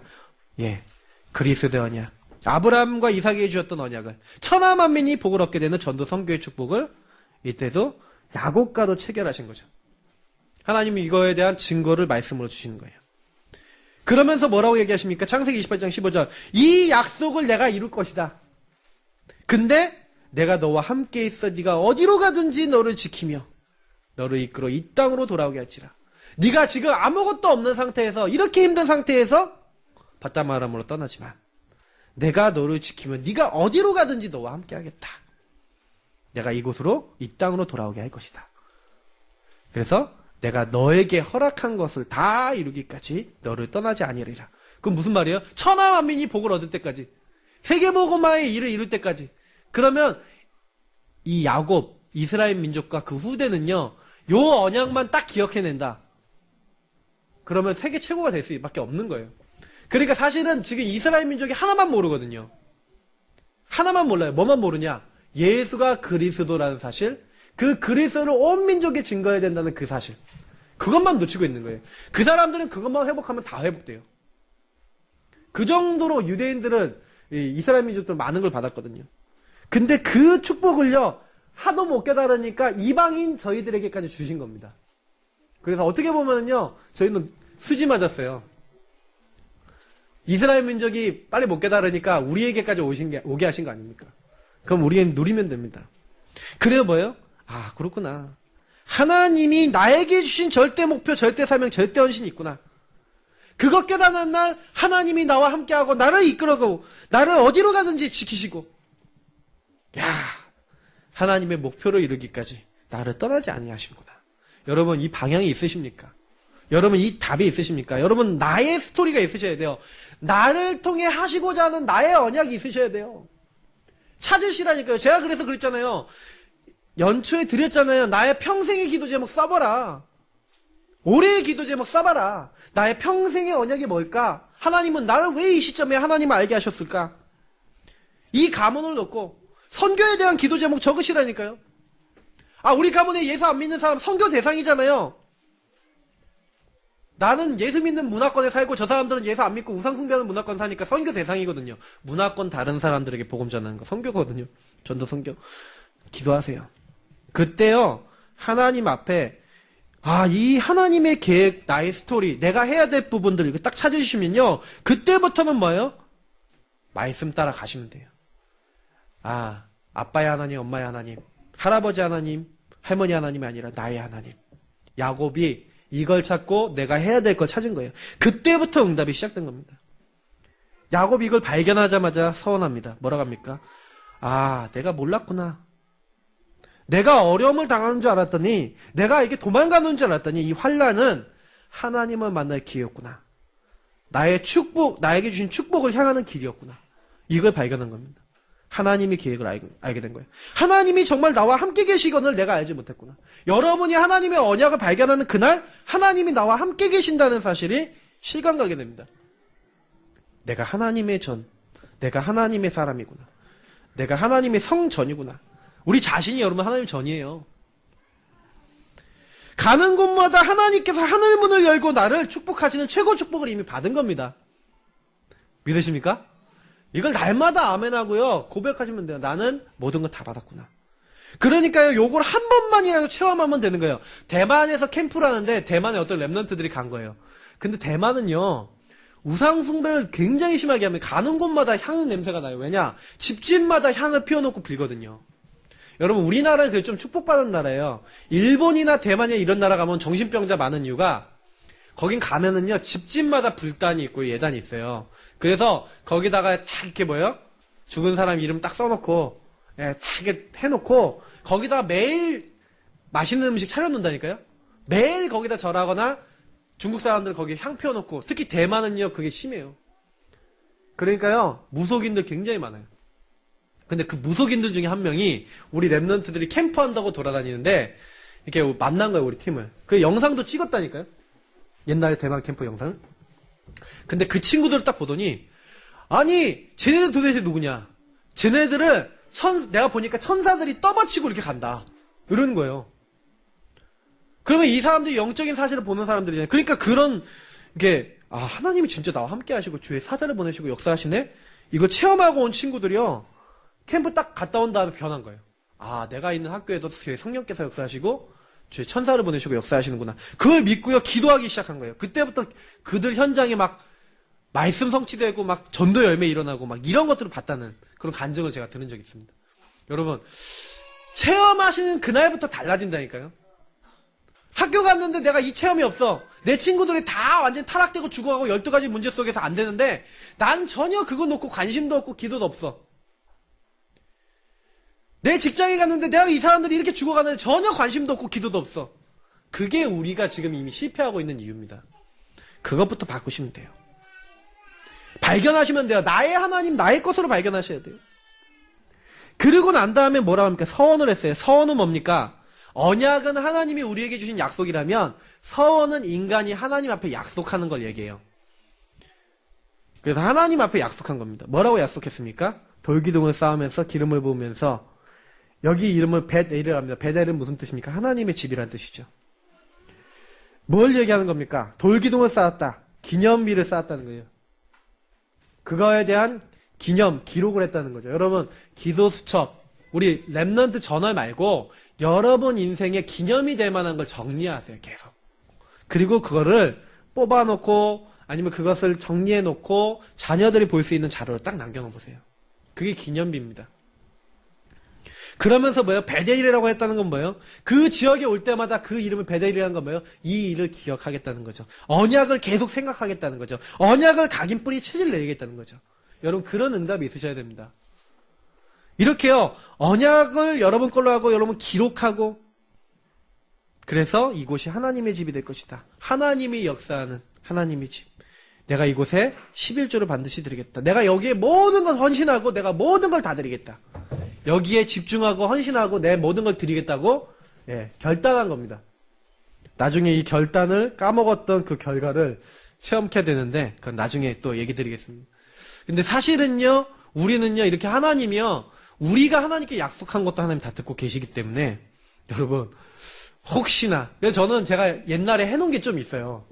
예, 그리스도의 언약, 아브라함과 이삭에게 주었던 언약을 천하 만민이 복을 얻게 되는 전도 선교의 축복을 이때도 야곱과도 체결하신 거죠. 하나님이 이거에 대한 증거를 말씀으로 주시는 거예요. 그러면서 뭐라고 얘기하십니까? 창세기 28장 15절. 이 약속을 내가 이룰 것이다. 근데 내가 너와 함께 있어 네가 어디로 가든지 너를 지키며 너를 이끌어 이 땅으로 돌아오게 할지라. 네가 지금 아무것도 없는 상태에서 이렇게 힘든 상태에서 바다마 아람으로 떠나지만 내가 너를 지키면 네가 어디로 가든지 너와 함께 하겠다. 내가 이곳으로 이 땅으로 돌아오게 할 것이다. 그래서 내가 너에게 허락한 것을 다 이루기까지 너를 떠나지 아니하리라. 그럼 무슨 말이에요? 천하 만민이 복을 얻을 때까지, 세계복음화의 일을 이룰 때까지. 그러면 이 야곱, 이스라엘 민족과 그 후대는요, 요 언약만 딱 기억해낸다. 그러면 세계 최고가 될 수밖에 없는 거예요. 그러니까 사실은 지금 이스라엘 민족이 하나만 모르거든요. 하나만 몰라요. 뭐만 모르냐? 예수가 그리스도라는 사실, 그 그리스도를 온 민족에 증거해야 된다는 그 사실. 그것만 놓치고 있는 거예요. 그 사람들은 그것만 회복하면 다 회복돼요. 그 정도로 유대인들은 이스라엘 민족들 많은 걸 받았거든요. 근데 그 축복을요, 하도 못 깨달으니까 이방인 저희들에게까지 주신 겁니다. 그래서 어떻게 보면요, 저희는 수지 맞았어요. 이스라엘 민족이 빨리 못 깨달으니까 우리에게까지 오게 하신 거 아닙니까? 그럼 우리는 누리면 됩니다. 그래서 뭐예요? 아, 그렇구나. 하나님이 나에게 주신 절대 목표, 절대 사명, 절대 헌신이 있구나. 그것 깨닫는 날 하나님이 나와 함께하고 나를 이끌어가고 나를 어디로 가든지 지키시고, 야, 하나님의 목표를 이루기까지 나를 떠나지 아니하시는구나. 여러분 이 방향이 있으십니까? 여러분 이 답이 있으십니까? 여러분 나의 스토리가 있으셔야 돼요. 나를 통해 하시고자 하는 나의 언약이 있으셔야 돼요. 찾으시라니까요. 제가 그래서 그랬잖아요. 연초에 드렸잖아요. 나의 평생의 기도 제목 써봐라. 올해의 기도 제목 써봐라. 나의 평생의 언약이 뭘까? 하나님은 나를 왜 이 시점에 하나님을 알게 하셨을까? 이 가문을 놓고 선교에 대한 기도 제목 적으시라니까요. 아, 우리 가문에 예수 안 믿는 사람 선교 대상이잖아요. 나는 예수 믿는 문화권에 살고 저 사람들은 예수 안 믿고 우상 숭배하는 문화권 사니까 선교 대상이거든요. 문화권 다른 사람들에게 복음 전하는 거 선교거든요. 전도 선교. 기도하세요. 그때요, 하나님 앞에, 아, 이 하나님의 계획, 나의 스토리, 내가 해야 될 부분들, 이거 딱 찾으시면요, 그때부터는 뭐예요? 말씀 따라 가시면 돼요. 아, 아빠의 하나님, 엄마의 하나님, 할아버지 하나님, 할머니 하나님이 아니라 나의 하나님. 야곱이 이걸 찾고 내가 해야 될 걸 찾은 거예요. 그때부터 응답이 시작된 겁니다. 야곱이 이걸 발견하자마자 서원합니다. 뭐라고 합니까? 아, 내가 몰랐구나. 내가 어려움을 당하는 줄 알았더니, 내가 이게 도망가는 줄 알았더니 이 환난은 하나님을 만날 기회였구나. 나의 축복, 나에게 주신 축복을 향하는 길이었구나. 이걸 발견한 겁니다. 하나님의 계획을 알게 된 거예요. 하나님이 정말 나와 함께 계시건을 내가 알지 못했구나. 여러분이 하나님의 언약을 발견하는 그날 하나님이 나와 함께 계신다는 사실이 실감가게 됩니다. 내가 하나님의 전, 내가 하나님의 사람이구나. 내가 하나님의 성전이구나. 우리 자신이 여러분 하나님의 전이에요. 가는 곳마다 하나님께서 하늘문을 열고 나를 축복하시는 최고 축복을 이미 받은 겁니다. 믿으십니까? 이걸 날마다 아멘하고요. 고백하시면 돼요. 나는 모든 걸 다 받았구나. 그러니까요. 요걸 한 번만이라도 체험하면 되는 거예요. 대만에서 캠프를 하는데 대만에 어떤 랩런트들이 간 거예요. 근데 대만은요. 우상 숭배를 굉장히 심하게 하면 가는 곳마다 향 냄새가 나요. 왜냐? 집집마다 향을 피워놓고 빌거든요. 여러분 우리나라는 그게 좀 축복받은 나라예요. 일본이나 대만이나 이런 나라 가면 정신병자 많은 이유가 거긴 가면은요 집집마다 불단이 있고 예단이 있어요. 그래서 거기다가 딱 이렇게 뭐예요? 죽은 사람 이름 딱 써놓고 딱 이렇게 해놓고 거기다가 매일 맛있는 음식 차려놓는다니까요. 매일 거기다 절하거나 중국 사람들 거기 향 피워놓고 특히 대만은요 그게 심해요. 그러니까요 무속인들 굉장히 많아요. 근데 그 무속인들 중에 한 명이 우리 랩런트들이 캠프한다고 돌아다니는데 이렇게 만난 거예요 우리 팀을. 그 영상도 찍었다니까요. 옛날에 대만 캠프 영상을. 근데 그 친구들을 딱 보더니 아니 쟤네들 도대체 누구냐. 쟤네들은 내가 보니까 천사들이 떠받치고 이렇게 간다. 이러는 거예요. 그러면 이 사람들이 영적인 사실을 보는 사람들이잖아요. 그러니까 그런 이게 하나님이 진짜 나와 함께 하시고 주의 사자를 보내시고 역사하시네. 이거 체험하고 온 친구들이요. 캠프 딱 갔다 온 다음에 변한 거예요. 내가 있는 학교에도 주의 성령께서 역사하시고 주의 천사를 보내시고 역사하시는구나. 그걸 믿고요. 기도하기 시작한 거예요. 그때부터 그들 현장에 막 말씀 성취되고 막 전도 열매 일어나고 막 이런 것들을 봤다는 그런 간증을 제가 들은 적이 있습니다. 여러분 체험하시는 그날부터 달라진다니까요. 학교 갔는데 내가 이 체험이 없어. 내 친구들이 다 완전 타락되고 죽어가고 12가지 문제 속에서 안 되는데 난 전혀 그거 놓고 관심도 없고 기도도 없어. 내 직장에 갔는데 내가 이 사람들이 이렇게 죽어가는데 전혀 관심도 없고 기도도 없어. 그게 우리가 지금 이미 실패하고 있는 이유입니다. 그것부터 바꾸시면 돼요. 발견하시면 돼요. 나의 하나님, 나의 것으로 발견하셔야 돼요. 그러고 난 다음에 뭐라고 합니까? 서원을 했어요. 서원은 뭡니까? 언약은 하나님이 우리에게 주신 약속이라면 서원은 인간이 하나님 앞에 약속하는 걸 얘기해요. 그래서 하나님 앞에 약속한 겁니다. 뭐라고 약속했습니까? 돌기둥을 쌓으면서 기름을 부으면서 여기 이름을 벳엘이라고 합니다. 벳엘은 무슨 뜻입니까? 하나님의 집이라는 뜻이죠. 뭘 얘기하는 겁니까? 돌기둥을 쌓았다. 기념비를 쌓았다는 거예요. 그거에 대한 기록을 했다는 거죠. 여러분 기도수첩 우리 랩넌트 저널 말고 여러분 인생의 기념이 될 만한 걸 정리하세요. 계속. 그리고 그거를 뽑아놓고 아니면 그것을 정리해놓고 자녀들이 볼 수 있는 자료를 딱 남겨놓으세요. 그게 기념비입니다. 그러면서 뭐예요? 베델이라고 했다는 건 뭐예요? 그 지역에 올 때마다 그 이름을 베델이라는 건 뭐예요? 이 일을 기억하겠다는 거죠. 언약을 계속 생각하겠다는 거죠. 언약을 각인 뿌리 체질 내겠다는 거죠. 여러분 그런 응답이 있으셔야 됩니다. 이렇게요. 언약을 여러분 걸로 하고 여러분 기록하고 그래서 이곳이 하나님의 집이 될 것이다. 하나님이 역사하는 하나님의 집. 내가 이곳에 11조를 반드시 드리겠다. 내가 여기에 모든 걸 헌신하고 내가 모든 걸 다 드리겠다. 여기에 집중하고 헌신하고 내 모든 걸 드리겠다고 결단한 겁니다. 나중에 이 결단을 까먹었던 그 결과를 체험케 되는데 그건 나중에 또 얘기 드리겠습니다. 근데 사실은요. 우리는요. 이렇게 하나님이요. 우리가 하나님께 약속한 것도 하나님 다 듣고 계시기 때문에 여러분 혹시나 그래서 저는 제가 옛날에 해놓은 게 좀 있어요.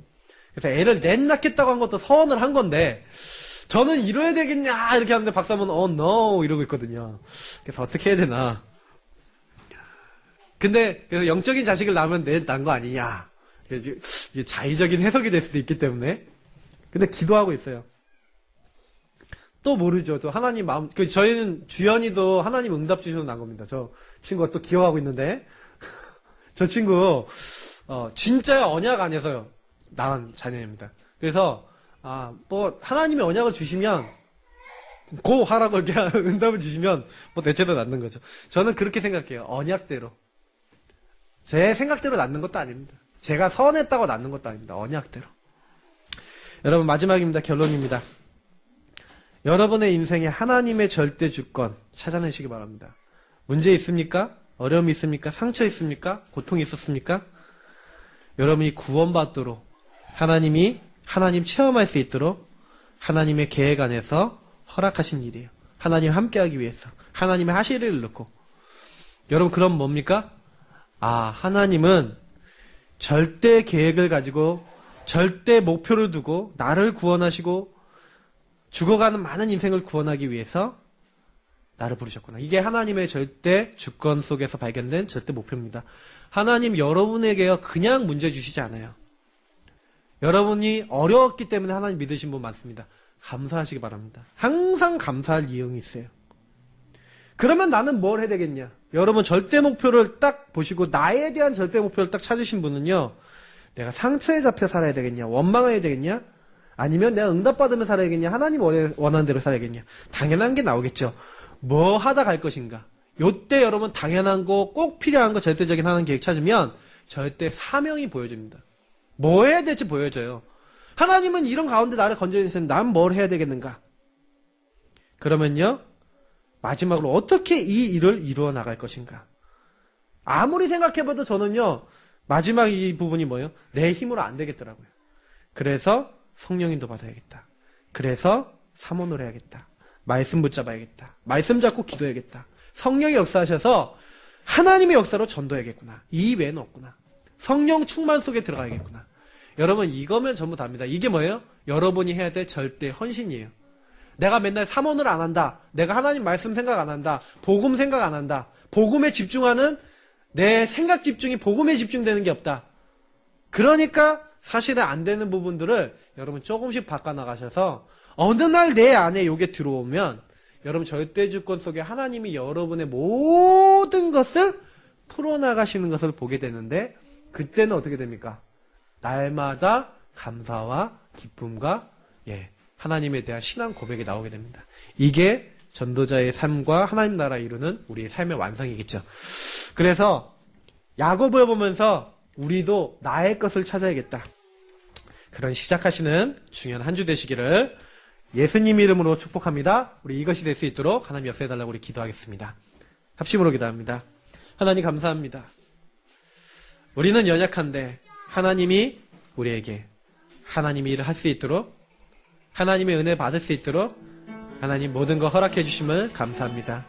그래서 애를 넷 낳겠다고 한 것도 서원을 한 건데 저는 이뤄야 되겠냐 이렇게 하는데 박사님은 no 이러고 있거든요. 그래서 어떻게 해야 되나. 근데 그래서 영적인 자식을 낳으면 넷 낳은 거 아니냐. 그래서 이게 자의적인 해석이 될 수도 있기 때문에 근데 기도하고 있어요. 또 모르죠. 또 하나님 마음 저희는 주연이도 하나님 응답 주셔서 난 겁니다. 저 친구가 또 기억하고 있는데 저 친구 진짜 언약 안에서요 낳은 자녀입니다. 그래서 뭐 하나님의 언약을 주시면 고 하라고 이렇게 응답을 주시면 뭐 대체도 낳는 거죠. 저는 그렇게 생각해요. 언약대로 제 생각대로 낳는 것도 아닙니다. 제가 선했다고 낳는 것도 아닙니다. 언약대로. 여러분 마지막입니다. 결론입니다. 여러분의 인생에 하나님의 절대 주권 찾아내시기 바랍니다. 문제 있습니까? 어려움이 있습니까? 상처 있습니까? 고통이 있었습니까? 여러분이 구원받도록 하나님 체험할 수 있도록 하나님의 계획 안에서 허락하신 일이에요. 하나님 함께하기 위해서 하나님의 하실 일을 넣고 여러분 그럼 뭡니까? 하나님은 절대 계획을 가지고 절대 목표를 두고 나를 구원하시고 죽어가는 많은 인생을 구원하기 위해서 나를 부르셨구나. 이게 하나님의 절대 주권 속에서 발견된 절대 목표입니다. 하나님 여러분에게요 그냥 문제 주시지 않아요. 여러분이 어려웠기 때문에 하나님 믿으신 분 많습니다. 감사하시기 바랍니다. 항상 감사할 이유가 있어요. 그러면 나는 뭘 해야 되겠냐? 여러분 절대 목표를 딱 보시고 나에 대한 절대 목표를 딱 찾으신 분은요. 내가 상처에 잡혀 살아야 되겠냐? 원망해야 되겠냐? 아니면 내가 응답받으면 살아야겠냐? 하나님 원하는 대로 살아야겠냐? 당연한 게 나오겠죠. 뭐 하다 갈 것인가? 요때 여러분 당연한 거 꼭 필요한 거 절대적인 하나님 계획 찾으면 절대 사명이 보여집니다. 뭐 해야 될지 보여져요. 하나님은 이런 가운데 나를 건져주시는데 난 뭘 해야 되겠는가? 그러면요. 마지막으로 어떻게 이 일을 이루어 나갈 것인가? 아무리 생각해봐도 저는요. 마지막 이 부분이 뭐예요? 내 힘으로 안 되겠더라고요. 그래서 성령인도 받아야겠다. 그래서 사모를 해야겠다. 말씀 붙잡아야겠다. 말씀 잡고 기도해야겠다. 성령이 역사하셔서 하나님의 역사로 전도해야겠구나. 이 외에는 없구나. 성령 충만 속에 들어가야겠구나. 여러분 이거면 전부 답니다. 이게 뭐예요? 여러분이 해야 될 절대 헌신이에요. 내가 맨날 사모를 안 한다. 내가 하나님 말씀 생각 안 한다. 복음 생각 안 한다. 복음에 집중하는 내 생각 집중이 복음에 집중되는 게 없다. 그러니까 사실은 안 되는 부분들을 여러분 조금씩 바꿔나가셔서 어느 날 내 안에 요게 들어오면 여러분 절대주권 속에 하나님이 여러분의 모든 것을 풀어나가시는 것을 보게 되는데 그때는 어떻게 됩니까? 날마다 감사와 기쁨과 하나님에 대한 신앙 고백이 나오게 됩니다. 이게 전도자의 삶과 하나님 나라 이루는 우리의 삶의 완성이겠죠. 그래서 야고보에 보면서 우리도 나의 것을 찾아야겠다. 그런 시작하시는 중요한 한 주 되시기를 예수님 이름으로 축복합니다. 우리 이것이 될 수 있도록 하나님 역사해달라고 우리 기도하겠습니다. 합심으로 기도합니다. 하나님 감사합니다. 우리는 연약한데 하나님이 우리에게 하나님의 일을 할 수 있도록 하나님의 은혜 받을 수 있도록 하나님 모든 거 허락해 주심을 감사합니다.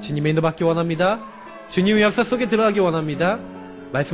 주님의 인도 받기 원합니다. 주님의 역사 속에 들어가기 원합니다. 말씀